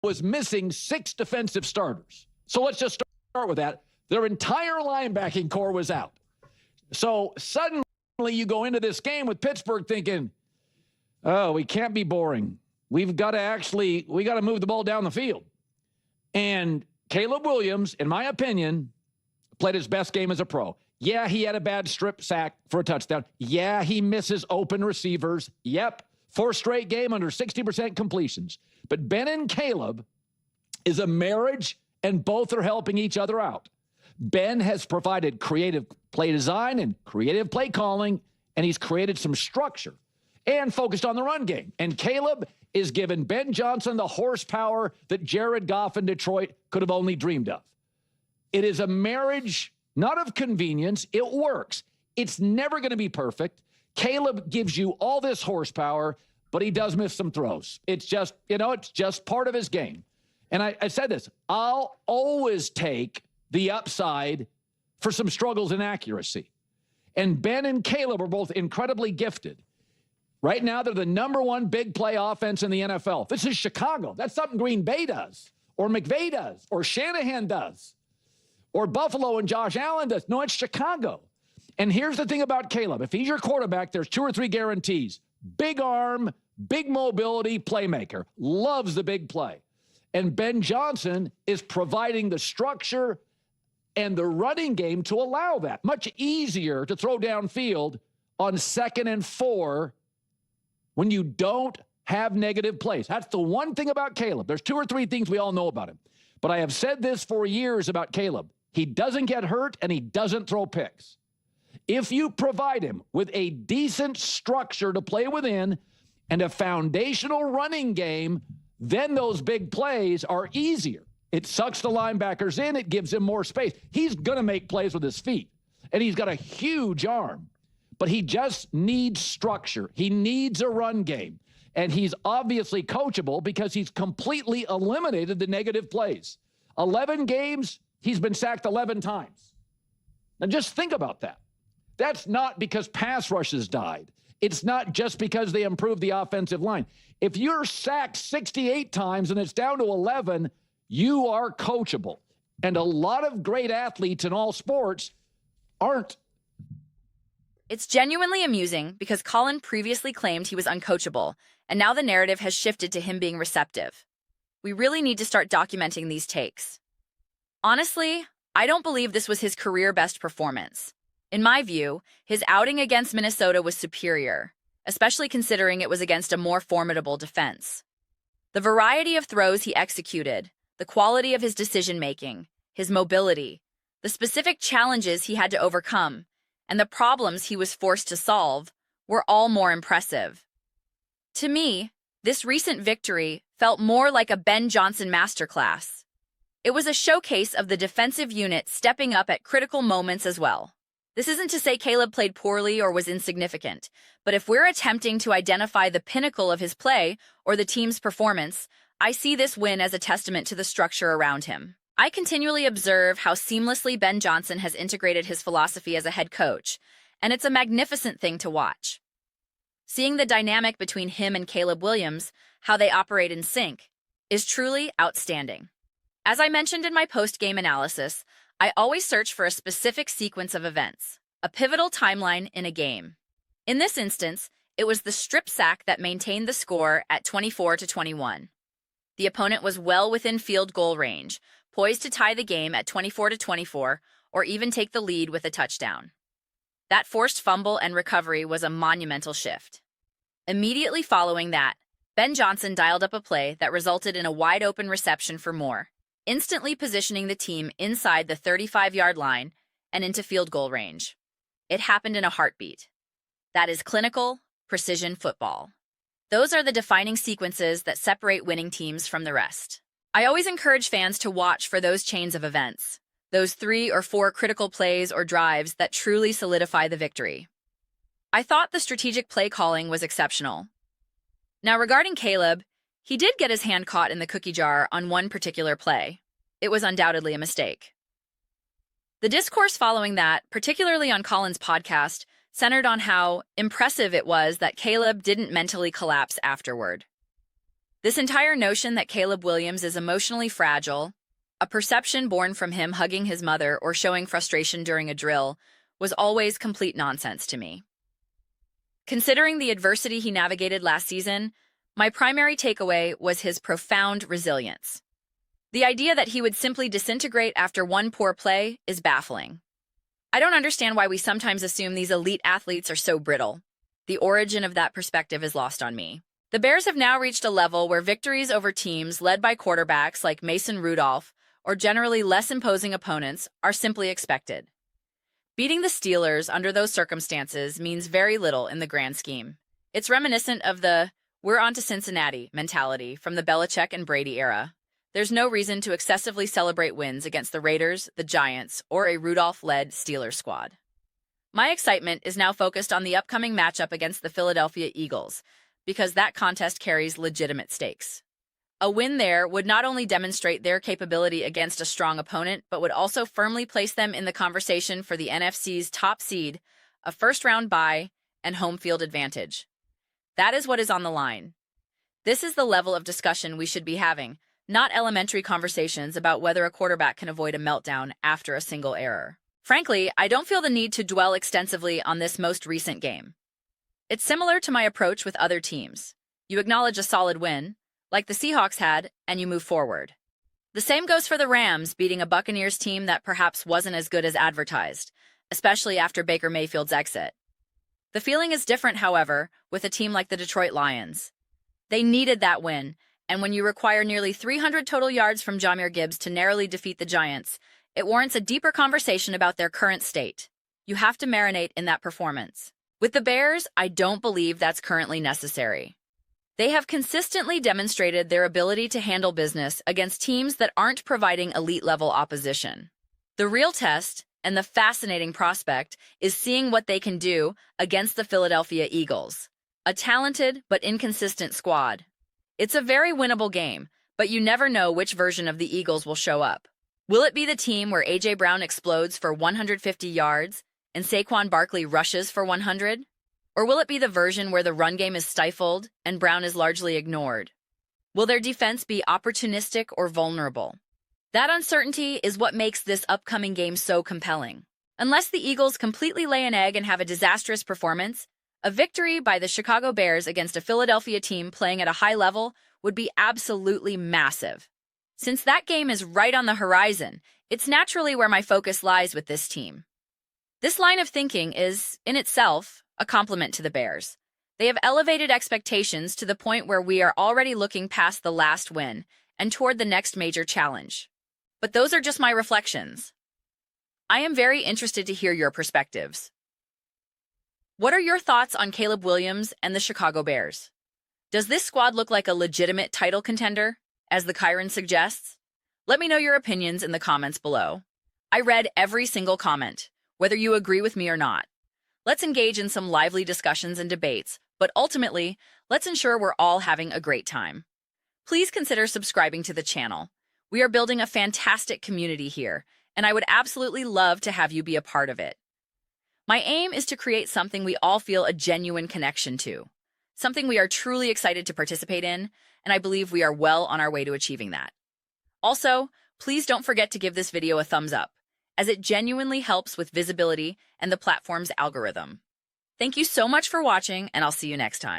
was missing 6 defensive starters. So let's just start with that. Their entire linebacking core was out. So suddenly you go into this game with Pittsburgh thinking, oh, we can't be boring. We got to move the ball down the field. And Caleb Williams, in my opinion, played his best game as a pro. Yeah, he had a bad strip sack for a touchdown. Yeah, he misses open receivers. Yep, 4 straight game under 60% completions. But Ben and Caleb is a marriage, and both are helping each other out. Ben has provided creative play design and creative play calling, and he's created some structure and focused on the run game. And Caleb is giving Ben Johnson the horsepower that Jared Goff in Detroit could have only dreamed of. It is a marriage, not of convenience. It works. It's never going to be perfect. Caleb gives you all this horsepower, but he does miss some throws. It's just, it's just part of his game. And I said this, I'll always take the upside for some struggles in accuracy. And Ben and Caleb are both incredibly gifted. Right now, they're the #1 big play offense in the NFL. This is Chicago. That's something Green Bay does, or McVay does, or Shanahan does, or Buffalo and Josh Allen does. No, it's Chicago. And here's the thing about Caleb. If he's your quarterback, there's 2 or 3 guarantees. Big arm, big mobility, playmaker. Loves the big play. And Ben Johnson is providing the structure and the running game to allow that. Much easier to throw downfield on 2nd and 4 when you don't have negative plays. That's the one thing about Caleb. There's 2 or 3 things we all know about him. But I have said this for years about Caleb. He doesn't get hurt, and he doesn't throw picks. If you provide him with a decent structure to play within and a foundational running game, then those big plays are easier. It sucks the linebackers in. It gives him more space. He's going to make plays with his feet, and he's got a huge arm. But he just needs structure. He needs a run game. And he's obviously coachable because he's completely eliminated the negative plays. 11 games, he's been sacked 11 times. Now just think about that. That's not because pass rushes died. It's not just because they improved the offensive line. If you're sacked 68 times and it's down to 11, you are coachable. And a lot of great athletes in all sports aren't. It's genuinely amusing because Colin previously claimed he was uncoachable, and now the narrative has shifted to him being receptive. We really need to start documenting these takes. Honestly, I don't believe this was his career best performance. In my view, his outing against Minnesota was superior, especially considering it was against a more formidable defense. The variety of throws he executed, the quality of his decision-making, his mobility, the specific challenges he had to overcome, and the problems he was forced to solve were all more impressive. To me, this recent victory felt more like a Ben Johnson masterclass. It was a showcase of the defensive unit stepping up at critical moments as well. This isn't to say Caleb played poorly or was insignificant, but if we're attempting to identify the pinnacle of his play or the team's performance, I see this win as a testament to the structure around him. I continually observe how seamlessly Ben Johnson has integrated his philosophy as a head coach, and it's a magnificent thing to watch. Seeing the dynamic between him and Caleb Williams, how they operate in sync, is truly outstanding. As I mentioned in my post-game analysis, I always search for a specific sequence of events, a pivotal timeline in a game. In this instance, it was the strip sack that maintained the score at 24-21. The opponent was well within field goal range, poised to tie the game at 24-24 or even take the lead with a touchdown. That forced fumble and recovery was a monumental shift. Immediately following that, Ben Johnson dialed up a play that resulted in a wide-open reception for Moore, instantly positioning the team inside the 35-yard line and into field goal range. It happened in a heartbeat. That is clinical, precision football. Those are the defining sequences that separate winning teams from the rest. I always encourage fans to watch for those chains of events, those 3 or 4 critical plays or drives that truly solidify the victory. I thought the strategic play calling was exceptional. Now regarding Caleb, he did get his hand caught in the cookie jar on one particular play. It was undoubtedly a mistake. The discourse following that, particularly on Colin's podcast, centered on how impressive it was that Caleb didn't mentally collapse afterward. This entire notion that Caleb Williams is emotionally fragile, a perception born from him hugging his mother or showing frustration during a drill, was always complete nonsense to me. Considering the adversity he navigated last season, my primary takeaway was his profound resilience. The idea that he would simply disintegrate after one poor play is baffling. I don't understand why we sometimes assume these elite athletes are so brittle. The origin of that perspective is lost on me. The Bears have now reached a level where victories over teams led by quarterbacks like Mason Rudolph or generally less imposing opponents are simply expected. Beating the Steelers under those circumstances means very little in the grand scheme. It's reminiscent of the "we're on to Cincinnati" mentality from the Belichick and Brady era. There's no reason to excessively celebrate wins against the Raiders, the Giants, or a Rudolph-led Steelers squad. My excitement is now focused on the upcoming matchup against the Philadelphia Eagles, because that contest carries legitimate stakes. A win there would not only demonstrate their capability against a strong opponent, but would also firmly place them in the conversation for the NFC's top seed, a first-round bye, and home field advantage. That is what is on the line. This is the level of discussion we should be having, not elementary conversations about whether a quarterback can avoid a meltdown after a single error. Frankly, I don't feel the need to dwell extensively on this most recent game. It's similar to my approach with other teams. You acknowledge a solid win, like the Seahawks had, and you move forward. The same goes for the Rams beating a Buccaneers team that perhaps wasn't as good as advertised, especially after Baker Mayfield's exit. The feeling is different, however, with a team like the Detroit Lions. They needed that win, and when you require nearly 300 total yards from Jahmyr Gibbs to narrowly defeat the Giants, it warrants a deeper conversation about their current state. You have to marinate in that performance. With the Bears, I don't believe that's currently necessary. They have consistently demonstrated their ability to handle business against teams that aren't providing elite-level opposition. The real test, and the fascinating prospect, is seeing what they can do against the Philadelphia Eagles, a talented but inconsistent squad. It's a very winnable game, but you never know which version of the Eagles will show up. Will it be the team where A.J. Brown explodes for 150 yards and Saquon Barkley rushes for 100? Or will it be the version where the run game is stifled and Brown is largely ignored? Will their defense be opportunistic or vulnerable? That uncertainty is what makes this upcoming game so compelling. Unless the Eagles completely lay an egg and have a disastrous performance, a victory by the Chicago Bears against a Philadelphia team playing at a high level would be absolutely massive. Since that game is right on the horizon, it's naturally where my focus lies with this team. This line of thinking is, in itself, a compliment to the Bears. They have elevated expectations to the point where we are already looking past the last win and toward the next major challenge. But those are just my reflections. I am very interested to hear your perspectives. What are your thoughts on Caleb Williams and the Chicago Bears? Does this squad look like a legitimate title contender, as the Chiron suggests? Let me know your opinions in the comments below. I read every single comment, whether you agree with me or not. Let's engage in some lively discussions and debates, but ultimately, let's ensure we're all having a great time. Please consider subscribing to the channel. We are building a fantastic community here, and I would absolutely love to have you be a part of it. My aim is to create something we all feel a genuine connection to, something we are truly excited to participate in, and I believe we are well on our way to achieving that. Also, please don't forget to give this video a thumbs up, as it genuinely helps with visibility and the platform's algorithm. Thank you so much for watching, and I'll see you next time.